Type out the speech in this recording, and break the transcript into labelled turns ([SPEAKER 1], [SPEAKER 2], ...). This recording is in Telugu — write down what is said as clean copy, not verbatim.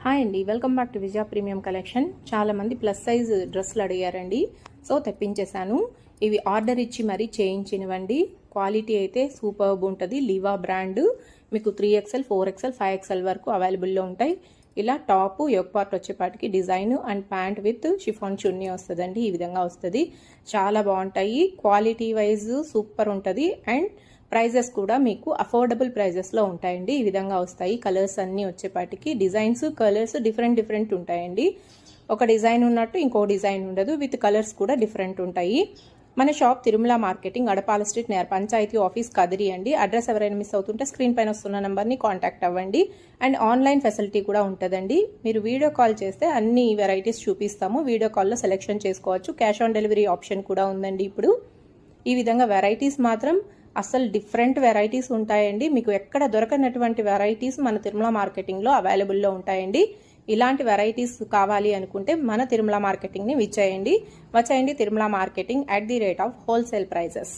[SPEAKER 1] హాయ్ అండి, welcome back to Vijaya premium collection. చాలా మంది ప్లస్ సైజ్ డ్రెస్సులు అడిగారండి, సో తెప్పించేశాను. ఇవి ఆర్డర్ ఇచ్చి మరీ చేయించినవండి. క్వాలిటీ అయితే సూపర్బ్ ఉంటుంది. Liva brand. మీకు 3XL, 4XL, 5XL వరకు అవైలబుల్లో ఉంటాయి. ఇలా టాప్ యోక్ పార్ట్ వచ్చేపాటికి design and pant with chiffon chunni వస్తుందండి. ఈ విధంగా వస్తుంది. చాలా బాగుంటాయి. క్వాలిటీ వైజ్ సూపర్ ఉంటుంది అండ్ ప్రైజెస్ కూడా మీకు అఫోర్డబుల్ ప్రైజెస్లో ఉంటాయండి. ఈ విధంగా వస్తాయి. కలర్స్ అన్నీ వచ్చేపాటికి డిజైన్స్ కలర్స్ డిఫరెంట్ ఉంటాయండి. ఒక డిజైన్ ఉన్నట్టు ఇంకో డిజైన్ ఉండదు. విత్ కలర్స్ కూడా డిఫరెంట్ ఉంటాయి. మన shop Tirumala marketing, Adapala street, near panchayat office, Kadiri అండి. అడ్రస్ ఎవరైనా మిస్ అవుతుంటే స్క్రీన్ పైన వస్తున్న నెంబర్ని కాంటాక్ట్ అవ్వండి. అండ్ ఆన్లైన్ ఫెసిలిటీ కూడా ఉంటుందండి. మీరు వీడియో కాల్ చేస్తే అన్ని వెరైటీస్ చూపిస్తాము. వీడియో కాల్లో సెలెక్షన్ చేసుకోవచ్చు. క్యాష్ ఆన్ డెలివరీ ఆప్షన్ కూడా ఉందండి. ఇప్పుడు ఈ విధంగా వెరైటీస్ మాత్రం అసలు డిఫరెంట్ వెరైటీస్ ఉంటాయండి. మీకు ఎక్కడ దొరకనటువంటి వెరైటీస్ మన తిరుమల మార్కెటింగ్లో అవైలబుల్లో ఉంటాయండి. ఇలాంటి వెరైటీస్ కావాలి అనుకుంటే మన తిరుమల మార్కెటింగ్ని వచ్చేయండి. Tirumala marketing @ wholesale prices.